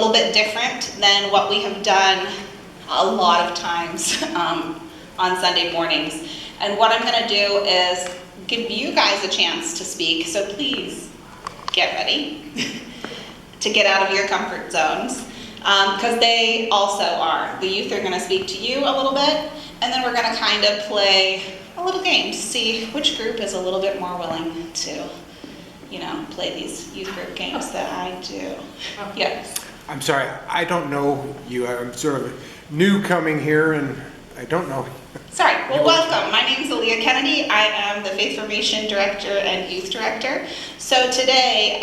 little bit different than what we have done a lot of times on Sunday mornings. And what I'm going to do is give you guys a chance to speak, so please get ready to get out of your comfort zones, because they also are. The youth are going to speak to you a little bit, and then we're going to kind of play a little game to see which group is a little bit more willing to, play these youth group games that I do. Yes. I'm sorry, I don't know you. I'm sort of new coming here, and I don't know. Sorry, well, welcome. My name is Aliyah Kennedy. I am the Faith Formation Director and Youth Director. So today,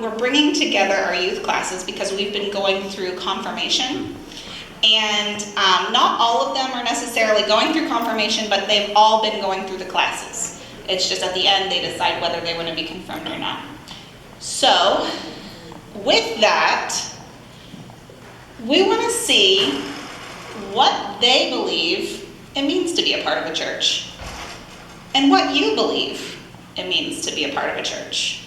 we're bringing together our youth classes because we've been going through confirmation. And not all of them are necessarily going through confirmation, but they've all been going through the classes. It's just at the end they decide whether they want to be confirmed or not. So, with that, we want to see what they believe it means to be a part of a church, and what you believe it means to be a part of a church.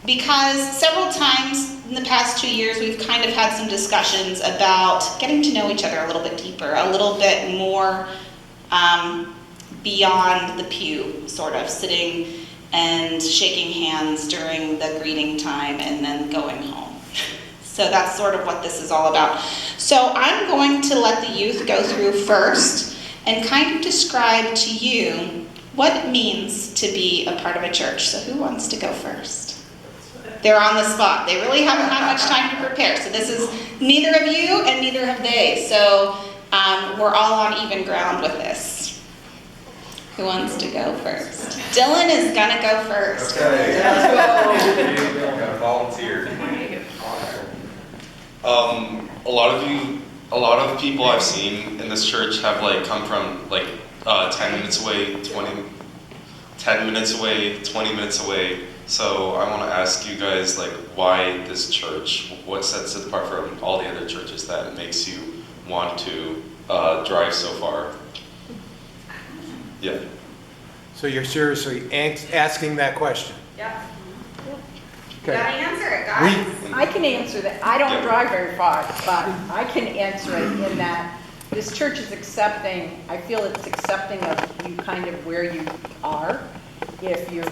Because several times in the past 2 years, we've kind of had some discussions about getting to know each other a little bit deeper, a little bit more beyond the pew, sort of sitting and shaking hands during the greeting time and then going home. So that's sort of what this is all about. So I'm going to let the youth go through first and kind of describe to you what it means to be a part of a church. So who wants to go first? They're on the spot. They really haven't had much time to prepare. So this is neither of you and neither have they. So we're all on even ground with this. Who wants to go first? Dylan is gonna go first. Okay. I'm gonna volunteer. A lot of people I've seen in this church have come from 10 minutes away, 10 minutes away, 20 minutes away. So I want to ask you guys why this church? What sets it apart from all the other churches that makes you want to drive so far? Yeah. So you're seriously asking that question? Yeah. Okay. Gotta answer it, guys. I can answer that. I don't drive very far, but I can answer it in that this church is accepting, I feel it's accepting of you kind of where you are. If you're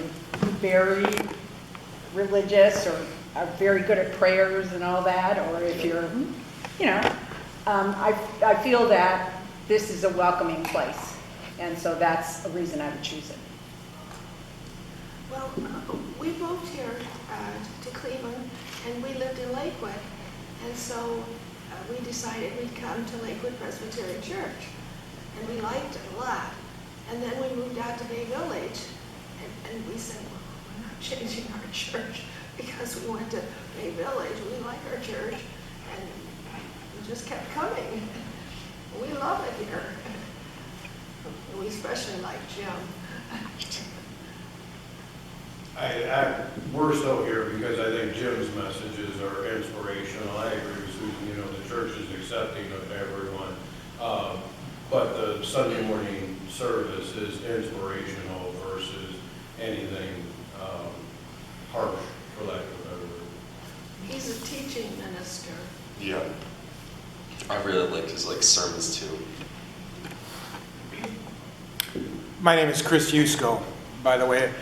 very religious or are very good at prayers and all that, or if you're, I feel that this is a welcoming place. And so that's a reason I would choose it. Well, we moved here to Cleveland, and we lived in Lakewood, and so we decided we'd come to Lakewood Presbyterian Church, and we liked it a lot. And then we moved out to Bay Village, and we said, well, we're not changing our church because we went to Bay Village. We like our church, and we just kept coming. We love it here. We especially like Jim. We're still here because I think Jim's messages are inspirational. I agree with Susan, the church is accepting of everyone. But the Sunday morning service is inspirational versus anything harsh, for lack of a better word. He's a teaching minister. Yeah. I really like his sermons too. My name is Chris Yusko, by the way.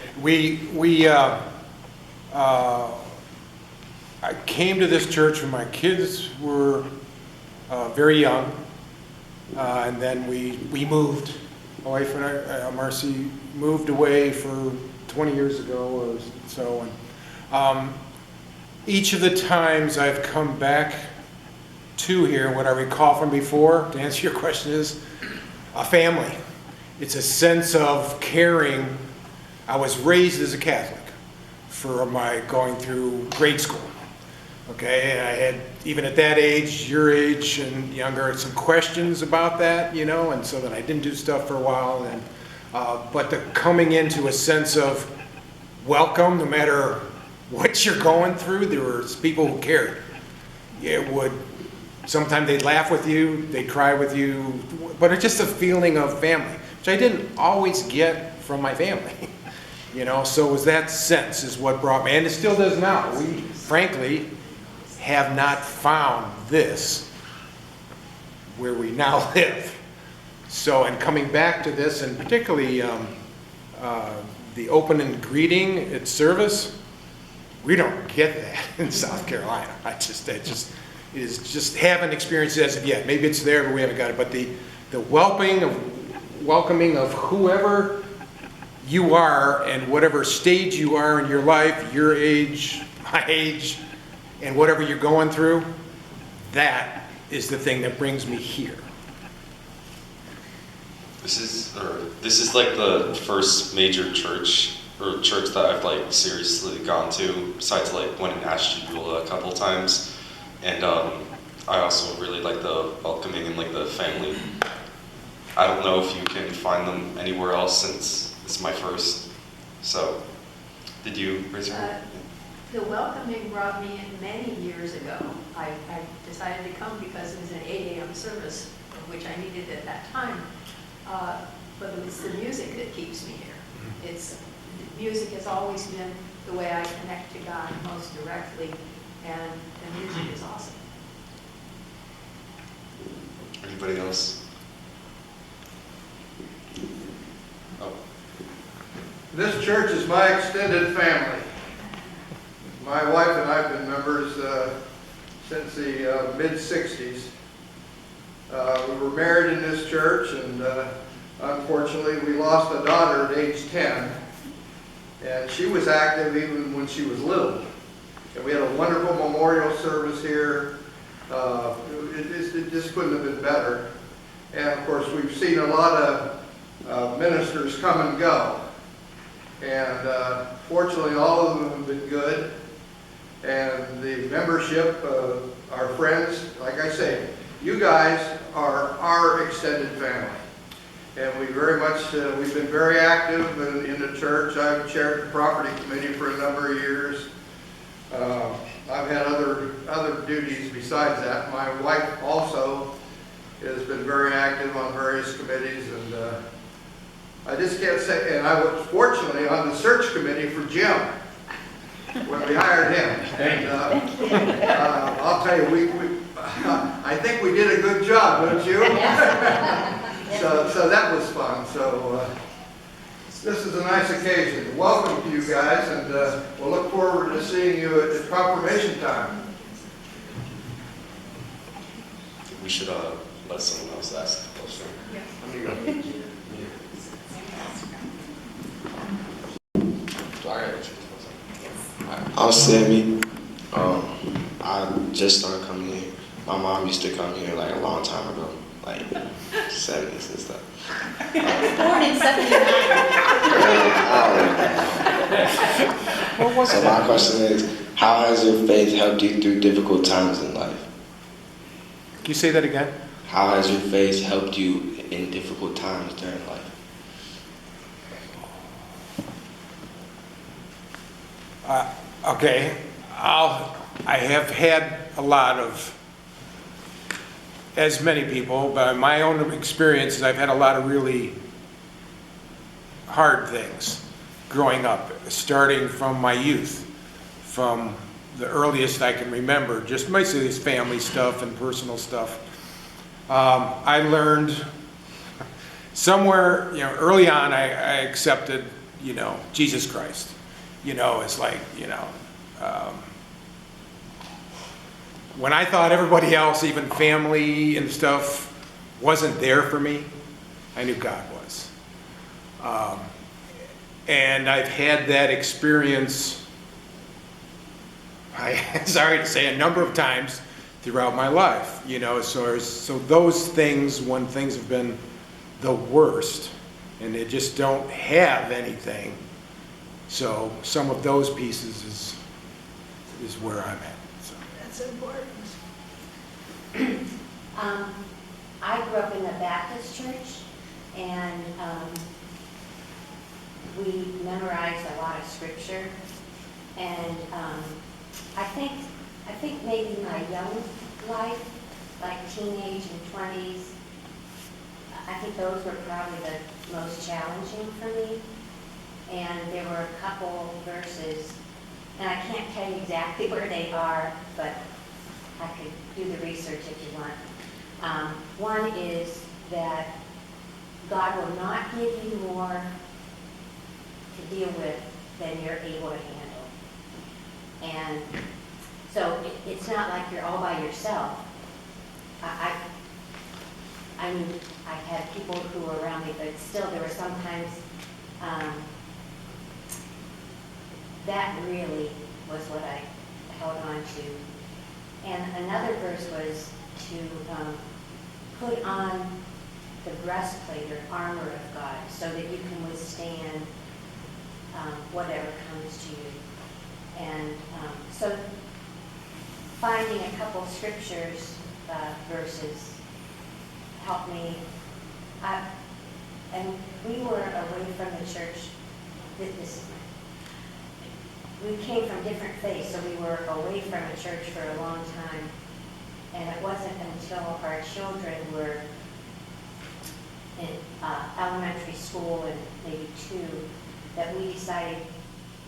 I came to this church when my kids were very young, and then we moved. My wife and I, Marcy, moved away for 20 years ago or so. And each of the times I've come back to here, what I recall from before, to answer your question, is a family. It's a sense of caring. I was raised as a Catholic for my going through grade school. Okay, and I had, even at that age, your age and younger, some questions about that, and so that I didn't do stuff for a while. And but the coming into a sense of welcome, no matter what you're going through, there were people who cared. It would, sometimes they'd laugh with you, they'd cry with you, but it's just a feeling of family, which I didn't always get from my family. So it was that sense is what brought me, and it still does now. We, frankly, have not found this where we now live. So, and coming back to this, and particularly the open and greeting at service, we don't get that in South Carolina. Haven't experienced it as of yet. Maybe it's there, but we haven't got it. But the welcoming of whoever you are and whatever stage you are in your life, your age, my age, and whatever you're going through, that is the thing that brings me here. This is like the first major church that I've like seriously gone to, besides like went and Ashtabula a couple times, and I also really like the welcoming and like the family. I don't know if you can find them anywhere else since it's my first. So, did you raise your hand? The welcoming brought me in many years ago. I decided to come because it was an 8 a.m. service, which I needed at that time. But it's the music that keeps me here. Music has always been the way I connect to God most directly, and the music is awesome. Anybody else? Oh. This church is my extended family. My wife and I have been members since the mid-60s. We were married in this church, and unfortunately we lost a daughter at age 10. And she was active even when she was little. And we had a wonderful memorial service here. It just couldn't have been better. And of course we've seen a lot of ministers come and go. And fortunately all of them have been good. And the membership, our friends, like I say, you guys are our extended family. And we very much, we've been very active in the church. I've chaired the property committee for a number of years. I've had other duties besides that. My wife also has been very active on various committees, and I just can't say, and I was fortunately on the search committee for Jim when we hired him. And I'll tell you, I think we did a good job, don't you? So that was fun. So this is a nice occasion. Welcome to you guys, and we'll look forward to seeing you at confirmation time. We should let someone else ask the question. I'm Sammy. I just started coming here. My mom used to come here like a long time ago, like 70s and stuff. Born in 79. So my question is, how has your faith helped you through difficult times in life? Can you say that again? How has your faith helped you in difficult times during life? Okay, I have had a lot of, as many people, but in my own experiences, I've had a lot of really hard things growing up, starting from my youth, from the earliest I can remember, just mostly this family stuff and personal stuff. I learned somewhere, early on, I accepted, Jesus Christ. It's like, when I thought everybody else, even family and stuff, wasn't there for me, I knew God was. And I've had that experience, sorry to say, a number of times throughout my life, so those things, when things have been the worst, and they just don't have anything, so some of those pieces is where I'm at. So. That's important. I grew up in a Baptist church, and we memorized a lot of scripture. And I think maybe my young life, like teenage and 20s, I think those were probably the most challenging for me. And there were a couple verses, and I can't tell you exactly where they are, but I could do the research if you want. One is that God will not give you more to deal with than you're able to handle. And so it's not like you're all by yourself. I mean, I had people who were around me, but still there were sometimes that really was what I held on to. And another verse was to put on the breastplate or armor of God so that you can withstand whatever comes to you. And so finding a couple scriptures, verses, helped me. And we were away from the church. We came from different faiths, so we were away from a church for a long time. And it wasn't until our children were in elementary school and maybe 2 that we decided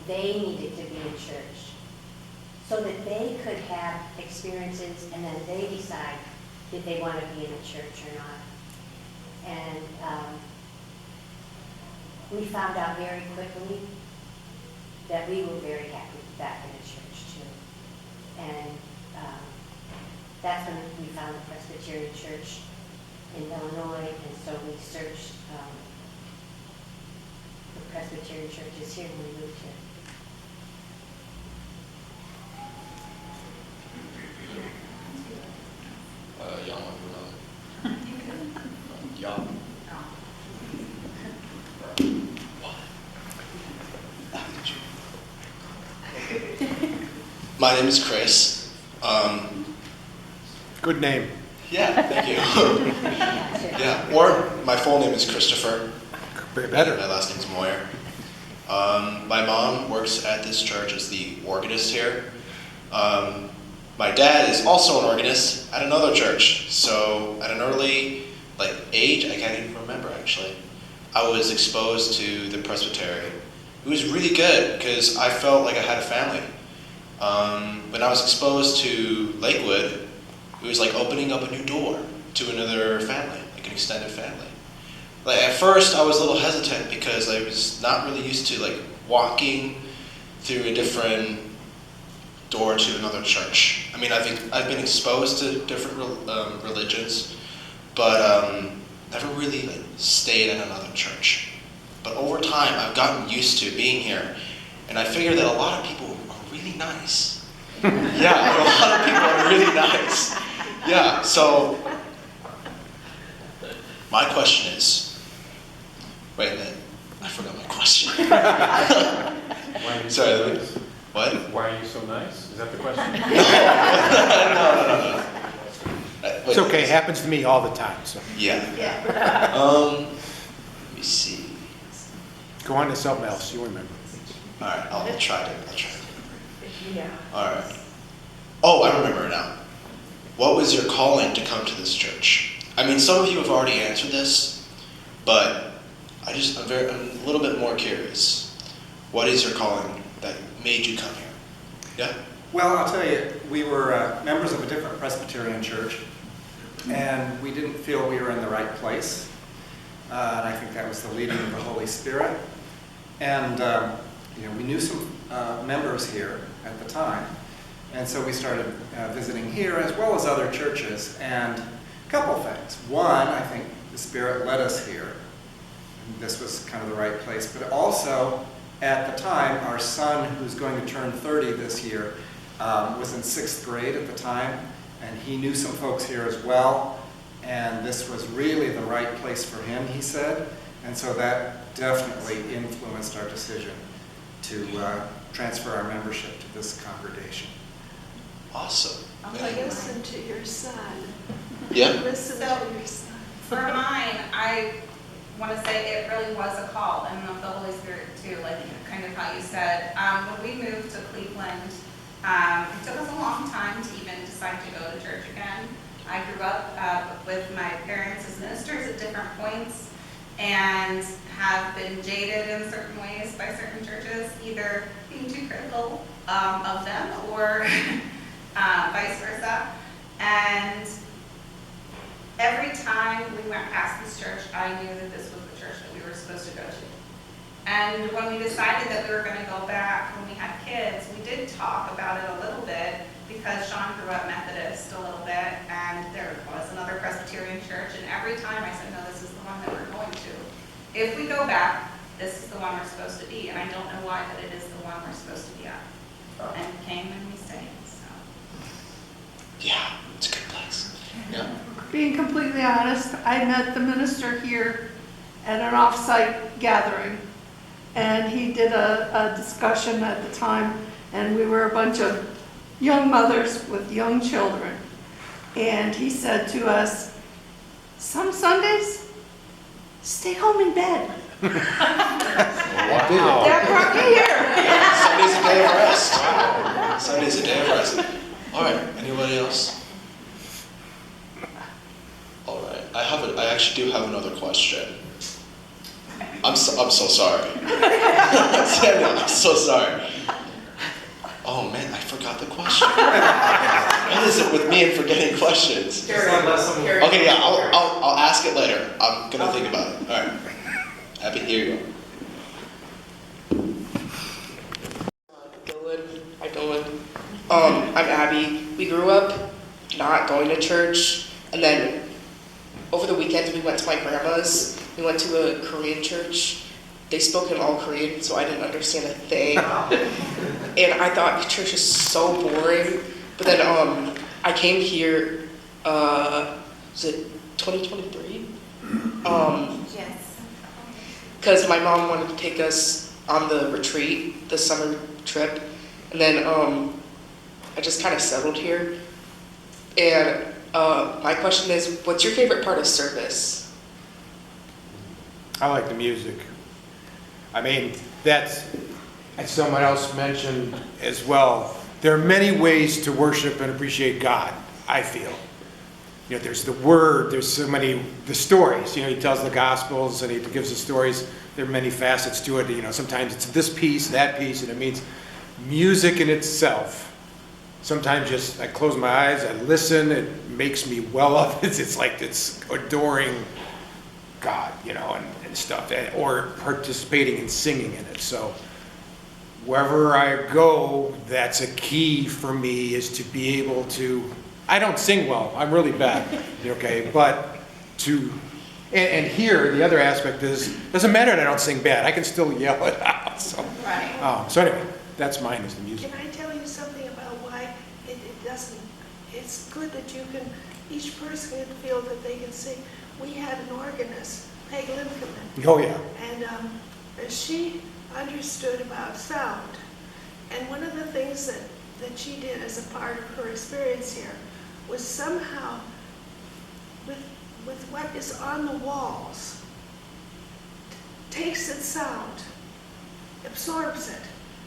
they needed to be in church so that they could have experiences and then they decide did they want to be in a church or not. And we found out very quickly that we were very happy back in the church too. And that's when we found the Presbyterian church in Illinois, and so we searched the Presbyterian churches here when we moved here. Y'all want to know? Y'all. My name is Chris. Good name. Yeah, thank you. Yeah, or my full name is Christopher. Better. My last name is Moyer. My mom works at this church as the organist here. My dad is also an organist at another church. So at an early age, I can't even remember actually, I was exposed to the Presbyterian. It was really good because I felt like I had a family. When I was exposed to Lakewood, it was like opening up a new door to another family, like an extended family. At first, I was a little hesitant because I was not really used to walking through a different door to another church. I mean, I've been exposed to different religions, but never really stayed in another church. But over time, I've gotten used to being here, and I figure that a lot of people are really nice. Yeah, a lot of people are really nice. Yeah, so my question is, wait a minute, I forgot my question. Sorry, let me, what? Why are you so nice? Is that the question? No. It's okay, it happens to me all the time, so. Yeah. Let me see. Go on to something else, you'll remember. All right, I'll try to remember. Yeah. All right. Oh, I remember it now. What was your calling to come to this church? I mean, some of you have already answered this, but I'm a little bit more curious. What is your calling that made you come here? Yeah? Well, I'll tell you, we were members of a different Presbyterian church, and we didn't feel we were in the right place. And I think that was the leading of the Holy Spirit. And we knew some members here at the time, and so we started visiting here as well as other churches. And a couple things. One, I think the Spirit led us here. This was kind of the right place. But also, at the time, our son, who's going to turn 30 this year, was in 6th grade at the time, and he knew some folks here as well. And this was really the right place for him, he said. And so that definitely influenced our decision to transfer our membership to this congregation. Awesome. Listen to your son. Yeah? Listen to your son. For mine, I want to say it really was a call, and of the Holy Spirit too, kind of how you said. When we moved to Cleveland, it took us a long time to even decide to go to church again. I grew up with my parents as ministers at different points and have been jaded in certain ways by certain churches, either being too critical of them or vice versa. And every time we went past this church, I knew that this was the church that we were supposed to go to. And when we decided that we were going to go back when we had kids, we did talk about it a little bit because Sean grew up Methodist a little bit, and there was another Presbyterian church, and every time I said, no, this is the one that we're going to. If we go back, this is the one we're supposed to be, and I don't know why, but it is the one we're supposed to be at. And we came and we stayed, so. Yeah, it's a good place. Yeah. Being completely honest, I met the minister here at an off-site gathering, and he did a discussion at the time, and we were a bunch of young mothers with young children. And he said to us, some Sundays, stay home in bed. Wow. That brought me here. Sunday's a day of rest. Sunday's a day of rest. All right. Anybody else? All right. I actually do have another question. I'm so sorry. Samuel, I'm so sorry. Oh man, I forgot the question. What is it with me and forgetting questions? Okay, yeah, I'll ask it later. I'm gonna think about it. All right. Abby, here you go. I'm Abby. We grew up not going to church, and then over the weekends we went to my grandma's. We went to a Korean church. They spoke in all Korean, so I didn't understand a thing. And I thought church is so boring. But then I came here, was it 2023? Yes. Because my mom wanted to take us on the retreat, the summer trip. And then I just kind of settled here. And my question is, what's your favorite part of service? I like the music. I mean, that's, as someone else mentioned as well, there are many ways to worship and appreciate God, I feel. You know, there's the word, there's so many, the stories, you know, he tells the gospels and he gives the stories. There are many facets to it, you know, sometimes it's this piece, that piece, and it means music in itself. Sometimes just, I close my eyes, I listen, it makes me well up. It's like, it's adoring God, you know, and stuff, or participating in singing in it. So wherever I go, that's a key for me, is to be able to, I don't sing well, I'm really bad, okay, but to, and here, the other aspect is, doesn't matter that I don't sing bad, I can still yell it out, so. Right. So anyway, that's mine, is the music. Can I tell you something about why it doesn't, it's good that you can, each person can feel that they can sing. We had an organist, Peg Limkeman. Oh, yeah. And she understood about sound. And one of the things that she did as a part of her experience here was somehow, with what is on the walls, takes its sound, absorbs it,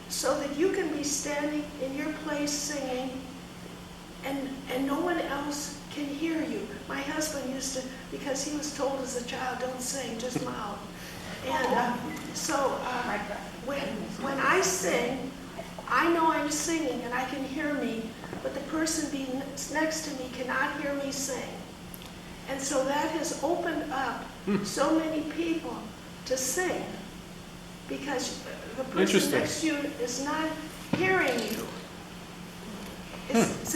so that you can be standing in your place singing, and no one else can hear you. My husband used to, because he was told as a child, don't sing, just mouth. And when I sing, I know I'm singing and I can hear me, but the person being next to me cannot hear me sing. And so that has opened up so many people to sing, because the person next to you is not hearing you. It's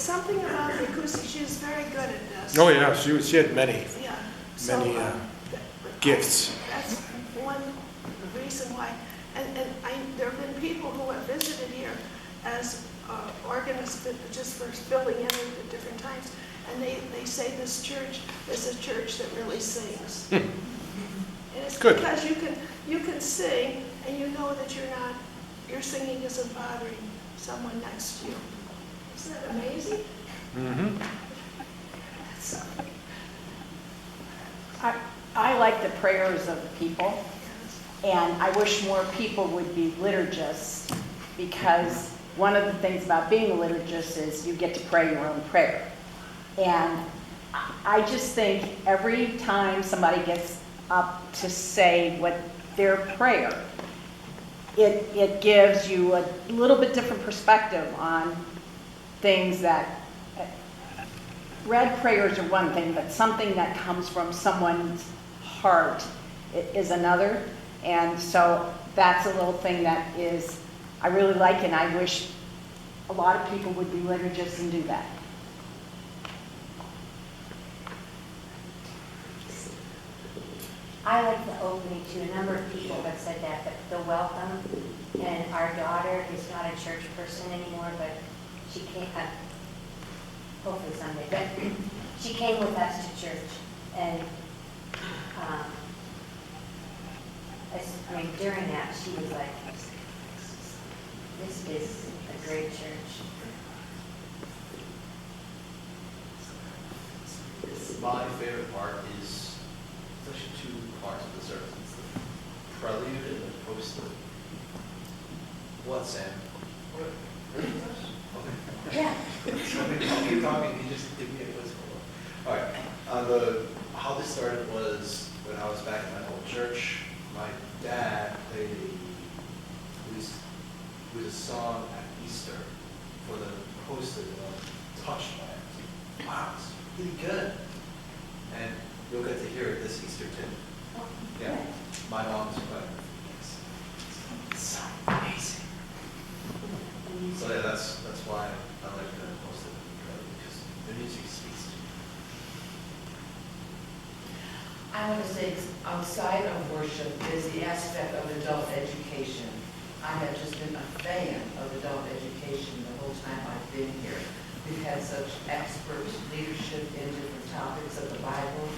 something about the acoustic. She is very good at this. Oh, yeah, she had many, Yeah. many gifts. That's one reason why. And there have been people who have visited here as organists, just for filling in at different times, and they say this church is a church that really sings. And it's Good. because you can sing, and you know that your singing isn't bothering someone next to you. Isn't that amazing? Mm-hmm. I like the prayers of the people, and I wish more people would be liturgists, because one of the things about being a liturgist is you get to pray your own prayer. And I just think every time somebody gets up to say what their prayer, it gives you a little bit different perspective on things that read prayers are one thing, but something that comes from someone's heart is another. And so that's a little thing that is, I really like, and I wish a lot of people would be liturgists and do that. I like the opening too. A number of people have said that, but the welcome, and our daughter is not a church person anymore, but she came, hopefully someday, but she came with us to church, and I mean, during that, she was like, this is a great church. My favorite part is, it's actually two parts of the service. It's the prelude and the post-lude. What, Sam? What? Okay. Yeah. I'll keep talking, you just give me a quiz. All right, how this started was when I was back in my old church, my dad played it was a song at Easter for the post-lude of Touched by It. Wow, it's really good. And you'll get to hear it this Easter too. Yeah, my mom's playing. It's so amazing. So yeah, that's why I like that most of it, because the music speaks to me. I want to say, outside of worship is the aspect of adult education. I have just been a fan of adult education the whole time I've been here. We've had such expert leadership in different topics of the Bible,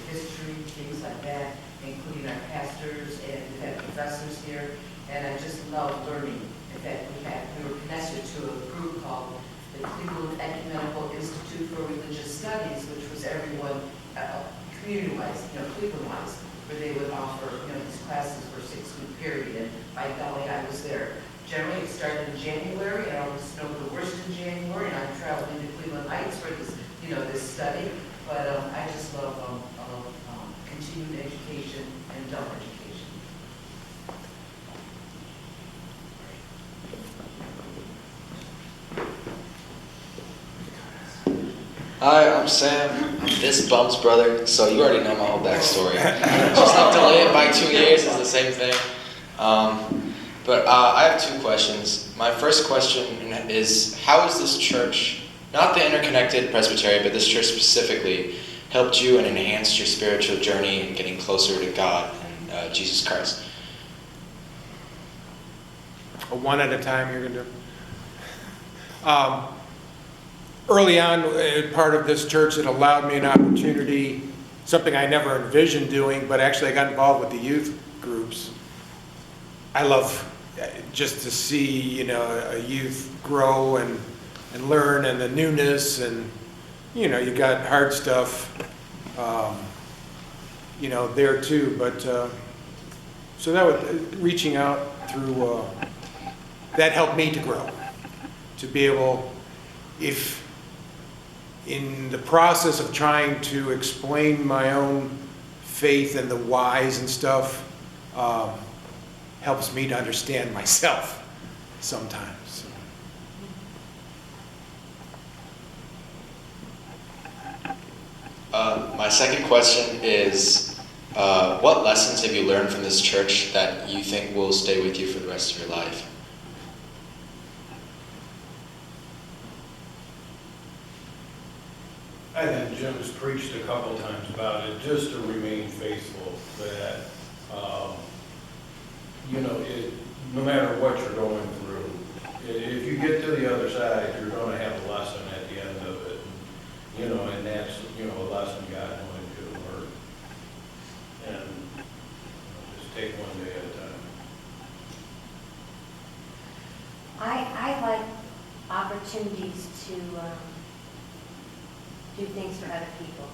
history, things like that, including our pastors, and we've had professors here, and I just love learning. In fact, we were connected to a group called the Cleveland Ecumenical Institute for Religious Studies, which was everyone, community-wise, Cleveland-wise, where they would offer, these classes for a 6-week period, and by golly, I was there. Generally, it started in January, and I always know the worst in January, and I'm traveling to Cleveland Heights for this, this study. But I just love continuing education and adult education. Hi, I'm Sam. I'm this bum's brother, so you already know my whole backstory. Just like delay it by 2 years is the same thing. But I have 2 questions. My first question is, how has this church, not the interconnected Presbyterian, but this church specifically, helped you and enhanced your spiritual journey in getting closer to God and Jesus Christ? One at a time you're going to do. Early on, part of this church, it allowed me an opportunity, something I never envisioned doing, but actually I got involved with the youth groups. I love just to see, a youth grow and learn, and the newness, and, you got hard stuff, there too. But, so that would, reaching out through, that helped me to grow, to be able, if in the process of trying to explain my own faith and the whys and stuff, helps me to understand myself sometimes. My second question is, what lessons have you learned from this church that you think will stay with you for the rest of your life? I think Jim's preached a couple times about it, just to remain faithful, that, no matter what you're going through, if you get to the other side, you're going to have a lesson at the end of it, and that's, a lesson God wanted you to learn. And just take one day at a time. I like opportunities to do things for other people.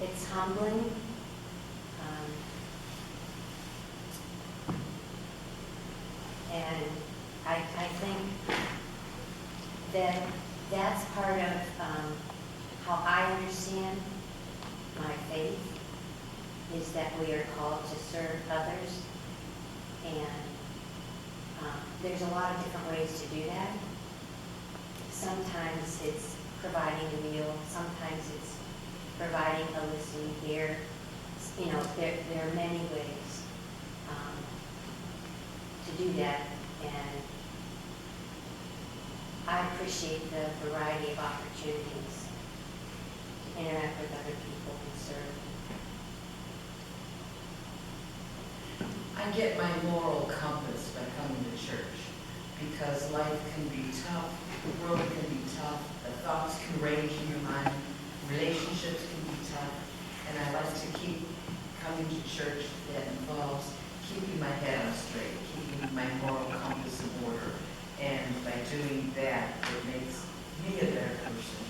It's humbling. And I think that that's part of how I understand my faith, is that we are called to serve others, and there's a lot of different ways to do that. Sometimes it's providing a meal, sometimes it's providing a listening ear. You know, there are many ways to do that, and I appreciate the variety of opportunities to interact with other people and serve. I get my moral compass by coming to church because life can be tough, the world can be tough, the thoughts can range in your mind, relationships can be tough, and I like to keep coming to church that involves keeping my head on straight, keeping my moral compass in order, and by doing that, it makes me a better person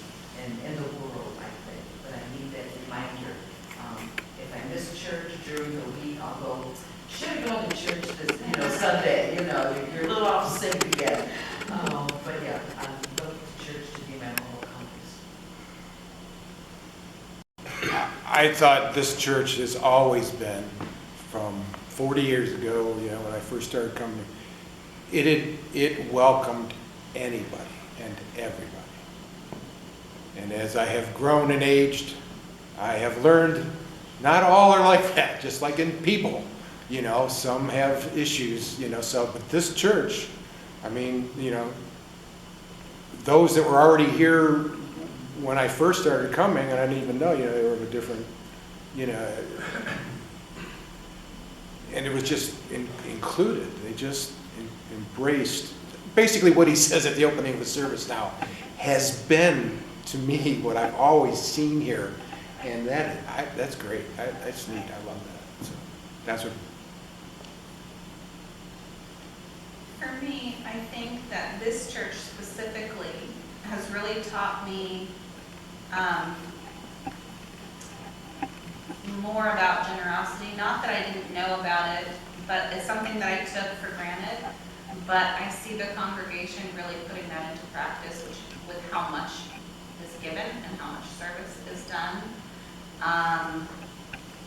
and in the world, I think. But I need that reminder. If I miss church during the week, I'll go, should have gone to church this, Sunday, you're a little off sync again. But yeah, I go to church to be my moral compass. I thought this church has always been, from 40 years ago, when I first started coming, it welcomed anybody and everybody. And as I have grown and aged, I have learned not all are like that, just like in people. Some have issues, but this church, those that were already here when I first started coming, and I didn't even know, they were of a different, and it was just included. They just embraced, basically what he says at the opening of the service now, has been to me what I've always seen here. And that's great. That's neat. I love that. So that's what. For me, I think that this church specifically has really taught me more about generosity. Not that I didn't know about it, but it's something that I took for granted. But I see the congregation really putting that into practice, with how much is given and how much service is done.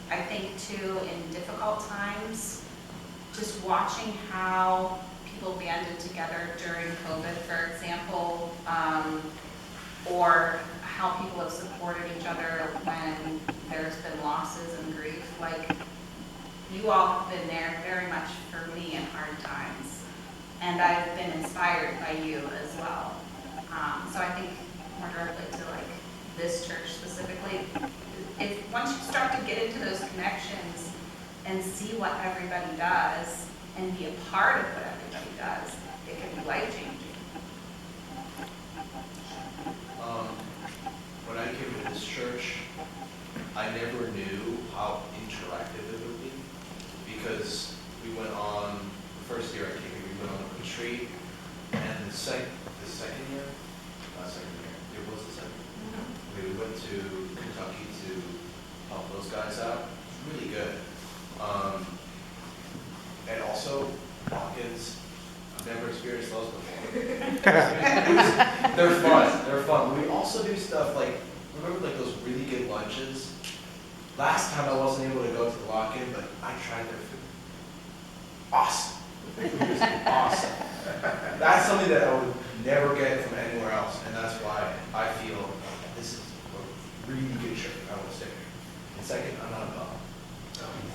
I think too, in difficult times, just watching how people banded together during COVID, for example, or how people have supported each other when there's been losses and grief. Like, you all have been there very much for me in hard times, and I've been inspired by you as well. So I think more directly to this church specifically, if once you start to get into those connections and see what everybody does and be a part of what everybody does, it can be life-changing. When I came to this church, I never knew how interactive it would be, because we went on, the first year I came here, we went on a retreat, and the second year, it was the second year, we went to Kentucky to help those guys out. Really good. And also, walk-ins, I've never experienced those before. They're fun. We also do stuff remember those really good lunches? Last time I wasn't able to go to the walk-in, but I tried their food. Awesome. The food was awesome. That's something that I would never get from anywhere else, and that's why I feel this is a really good church. I will stay here. And second, I'm not a bum.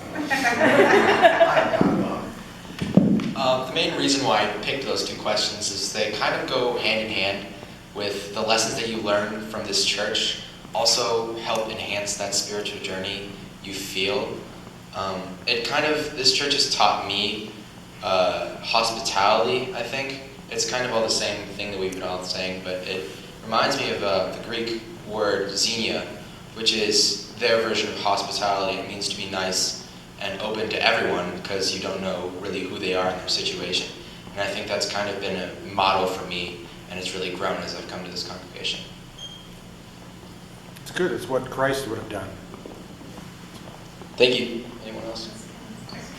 I'm not a bum. The main reason why I picked those two questions is they kind of go hand in hand with the lessons that you learn from this church, also help enhance that spiritual journey you feel. This church has taught me hospitality, I think. It's kind of all the same thing that we've been all saying, but it reminds me of the Greek word xenia, which is their version of hospitality. It means to be nice and open to everyone because you don't know really who they are in their situation. And I think that's kind of been a model for me, and it's really grown as I've come to this congregation. It's good. It's what Christ would have done. Thank you. Anyone else?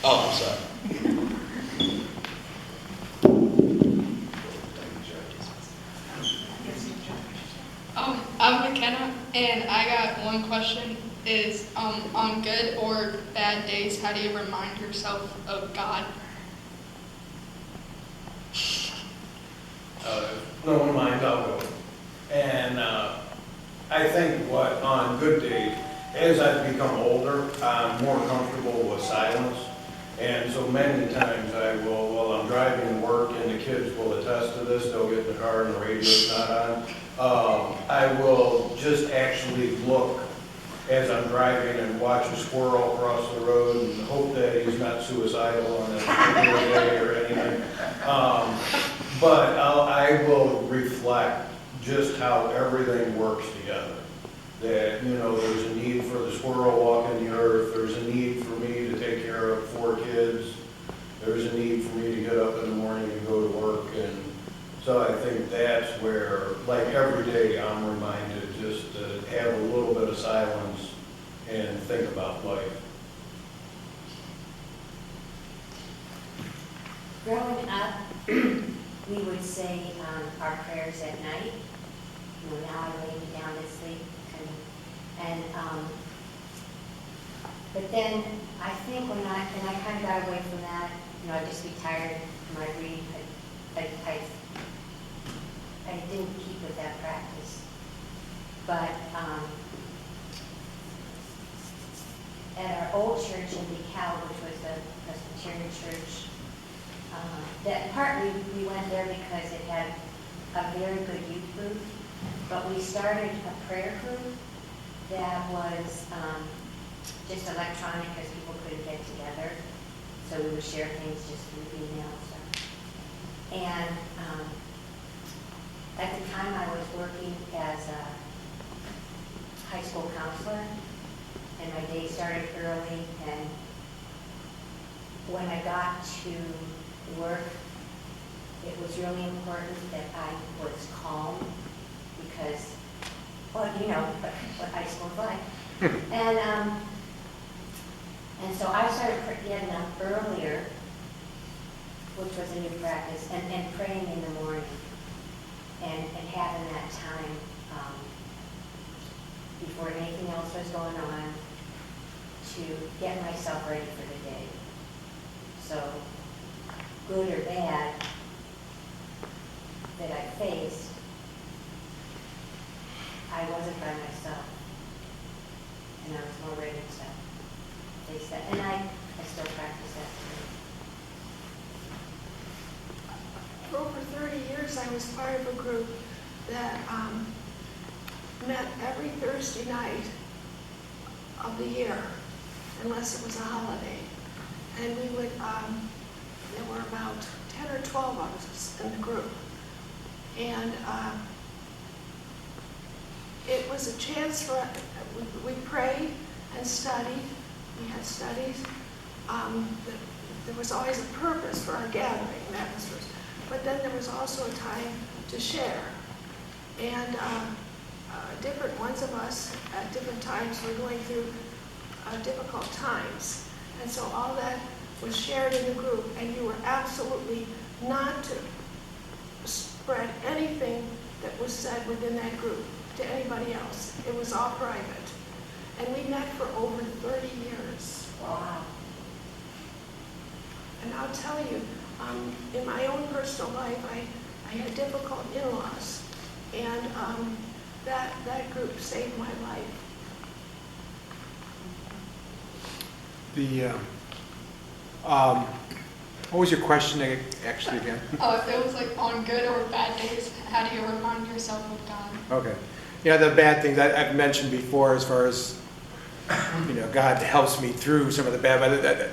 Oh, I'm sorry. I'm McKenna, and I got one question. Is on good or bad days, how do you remind yourself of God? If no one minds, I'll go. And I think on good days, as I've become older, I'm more comfortable with silence. And so many times I will, while I'm driving to work, and the kids will attest to this, they'll get in the car and the radio's not on, I will just actually look as I'm driving and watch a squirrel cross the road and hope that he's not suicidal on that day or anything. But I will reflect just how everything works together. That, there's a need for the squirrel walking the earth, there's a need for me to take care of 4 kids, there's a need for me to get up in the morning and go to work. And so I think that's where, like every day, I'm reminded just to have a little bit of silence and think about life. Growing up, we would say our prayers at night. Now I lay me down to sleep. But then I think when I kind of got away from that, I'd just be tired from my reading. I didn't keep with that practice. But at our old church in DeKalb, which was the Presbyterian church, that partly we went there because it had a very good youth group, but we started a prayer group that was just electronic because people couldn't get together. So we would share things just through email and stuff. And at the time I was working as a high school counselor, and my day started early, and when I got to work, it was really important that I was calm because, well, what high school is like. And so I started getting up earlier, which was a new practice, and praying in the morning, and having that time before anything else was going on to get myself ready for the day. So, good or bad that I faced, I wasn't by myself, and I was more ready to face that, and I still practice that today. For over 30 years, I was part of a group that met every Thursday night of the year, unless it was a holiday. And we would, there were about 10 or 12 of us in the group. And it was a chance for, we prayed and studied. We had studies. There was always a purpose for our gathering, that was first. But then there was also a time to share. And different ones of us at different times were going through difficult times. And so all that was shared in the group, and you were absolutely not to spread anything that was said within that group to anybody else. It was all private. And we met for over 30 years. Wow. And I'll tell you, in my own personal life, I had difficult in-laws, and that group saved my life. What was your question actually again? If it was like on good or bad days, how do you remind yourself of God? Okay. Yeah, the bad things I've mentioned before, as far as, God helps me through some of the bad, but the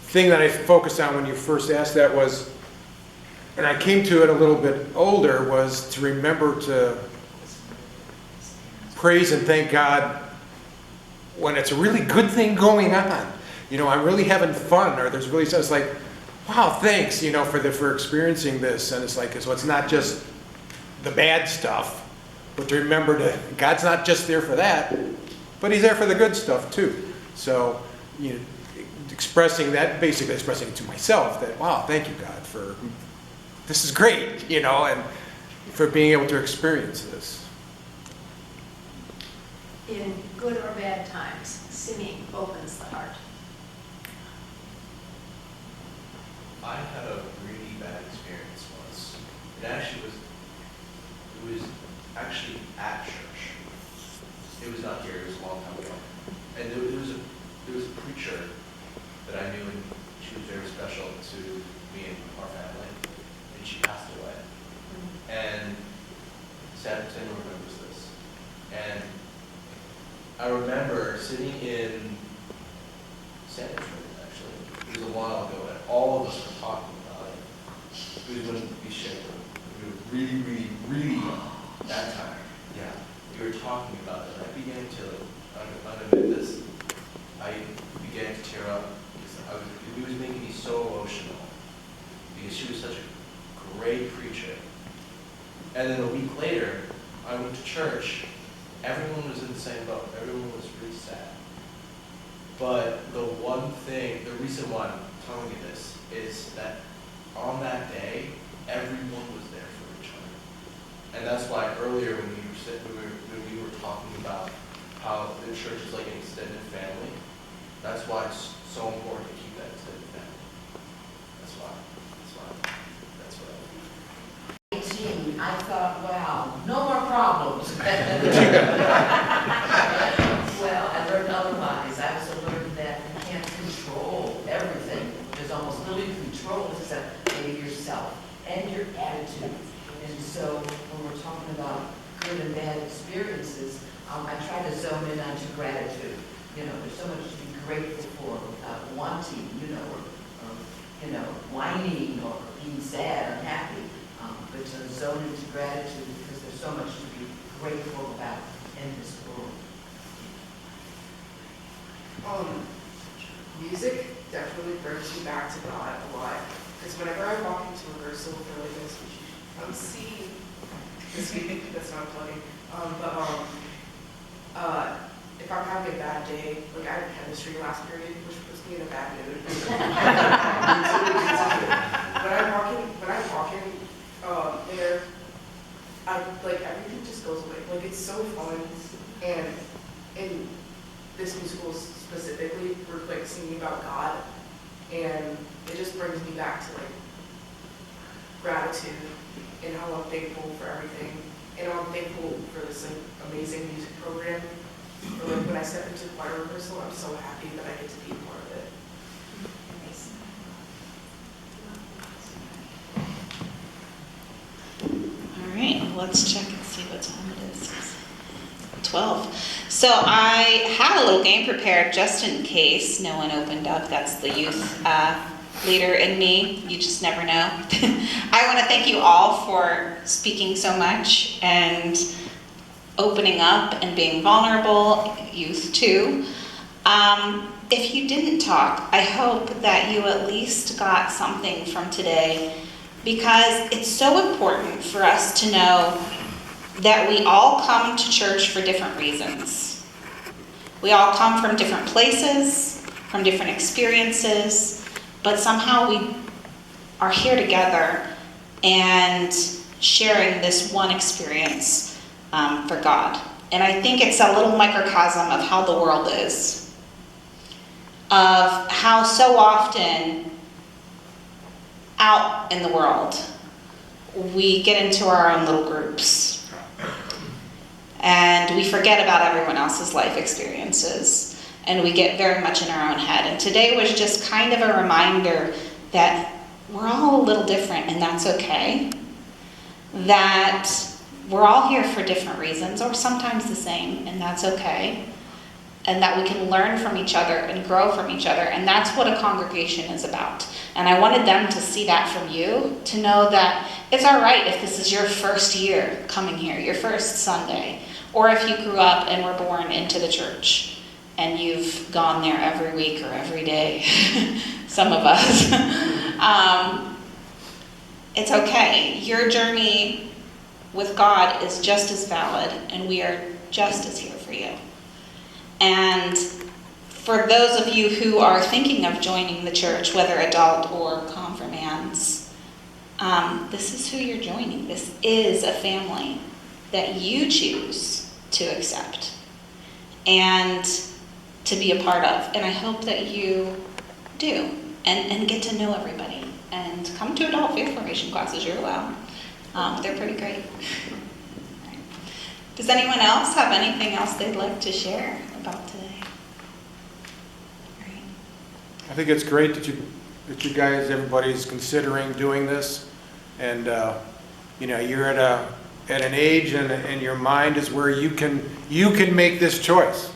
thing that I focused on when you first asked that was, and I came to it a little bit older, was to remember to praise and thank God when it's a really good thing going on. I'm really having fun, or there's really, so it's like, wow, thanks, for experiencing this. And it's like, so it's not just the bad stuff, but to remember God's not just there for that, but He's there for the good stuff too. So, expressing that, basically expressing it to myself, that, wow, thank you, God, for, this is great, and for being able to experience this. In good or bad times, singing opens the heart. I had a really bad experience once. It actually was preacher that I knew, and she was very special to me and our family, and she passed away. And Sam remembers this. And I remember sitting in San Antonio, actually. It was a while ago, and all of us were talking about it. We wouldn't be shaken. We were really, really, really young that time. Yeah. We were talking about it, and I began to, like, admit this. I began to tear up because it was making me so emotional because she was such a great preacher. And then a week later, I went to church. Everyone was in the same boat. Everyone was really sad. But the one thing, the reason why I'm telling you this is that on that day, everyone was there for each other. And that's why earlier when we were talking about how the church is like an extended family, that's why it's so important to keep that extended family. That's why. That's what I think. 18, I thought, wow, no more problems. Well, I learned otherwise. I also learned that you can't control everything. There's almost no control except maybe yourself and your attitude. And so when we're talking about good and bad experiences, I try to zone in onto gratitude. You know, there's so much to be grateful for without wanting, or whining or being sad, unhappy. But to zone into gratitude because there's so much to be grateful about in this world. Music definitely brings me back to God a lot. Because whenever I walk into rehearsal for like this, see this week, that's not plugging. If I'm having a bad day, like I had chemistry last period, which puts me in a bad mood. When I walk in there, everything just goes away. Like it's so fun, and in this musical specifically, we're like singing about God, and it just brings me back to like gratitude and how I'm thankful for everything, and I'm thankful for this like amazing music program. Or like when I step into choir rehearsal, I'm so happy that I get to be a part of it. All right, let's check and see what time it is. 12. So I had a little game prepared just in case no one opened up. That's the youth leader in me. You just never know. I want to thank you all for speaking so much and opening up and being vulnerable, youth too. If you didn't talk, I hope that you at least got something from today, because it's so important for us to know that we all come to church for different reasons. We all come from different places, from different experiences, but somehow we are here together and sharing this one experience for God. And I think it's a little microcosm of how the world is, of how so often out in the world we get into our own little groups and we forget about everyone else's life experiences, and we get very much in our own head. And today was just kind of a reminder that we're all a little different, and that's okay. That we're all here for different reasons, or sometimes the same, and that's okay. And that we can learn from each other and grow from each other, and that's what a congregation is about. And I wanted them to see that from you, to know that it's all right if this is your first year coming here, your first Sunday, or if you grew up and were born into the church and you've gone there every week or every day, some of us. It's okay. Your journey with God is just as valid, and we are just as here for you. And for those of you who are thinking of joining the church, whether adult or confirmands, this is who you're joining. This is a family that you choose to accept and to be a part of. And I hope that you do, and get to know everybody, and come to adult faith formation classes. You're allowed. They're pretty great. Does anyone else have anything else they'd like to share about today? All right. I think it's great that you guys, everybody's considering doing this. And, you know, you're at an age and your mind is where you can make this choice.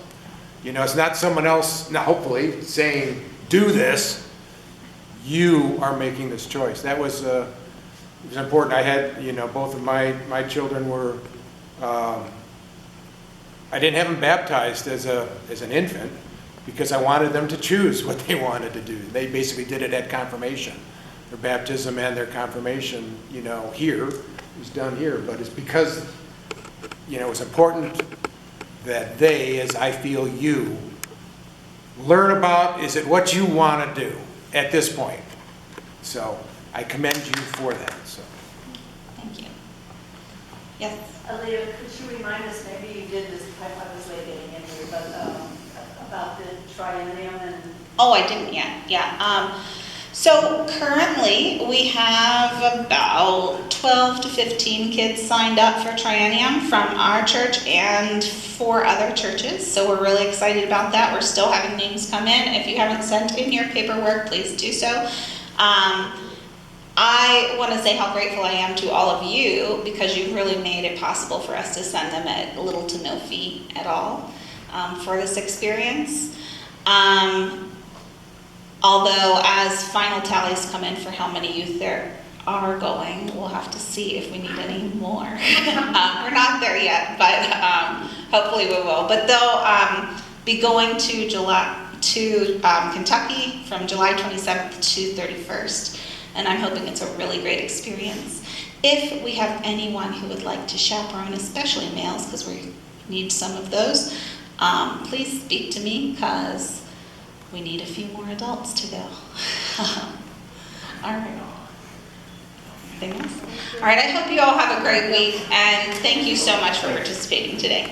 You know, it's not someone else, now hopefully, saying, do this. You are making this choice. That was, it was important. I had, you know, both of my children were, I didn't have them baptized as an infant because I wanted them to choose what they wanted to do. They basically did it at confirmation. Their baptism and their confirmation, you know, here was done here. But it's because, you know, it's important that they, as I feel you, learn about, is it what you want to do at this point? So I commend you for that. So. Thank you. Yes? Aliyah, could you remind us, maybe you did this, I was late getting in here, but about the triennium and... Oh, I didn't yet, yeah. So currently, we have about 12 to 15 kids signed up for triennium from our church and 4 other churches. So we're really excited about that. We're still having names come in. If you haven't sent in your paperwork, please do so. I want to say how grateful I am to all of you because you've really made it possible for us to send them at little to no fee at all for this experience. Although as final tallies come in for how many youth there are going, we'll have to see if we need any more. We're not there yet, but hopefully we will. But they'll be going to Kentucky from July 27th to 31st, and I'm hoping it's a really great experience. If we have anyone who would like to chaperone, especially males, because we need some of those, please speak to me, because we need a few more adults to go. All right. Anything else? All right, I hope you all have a great week, and thank you so much for participating today.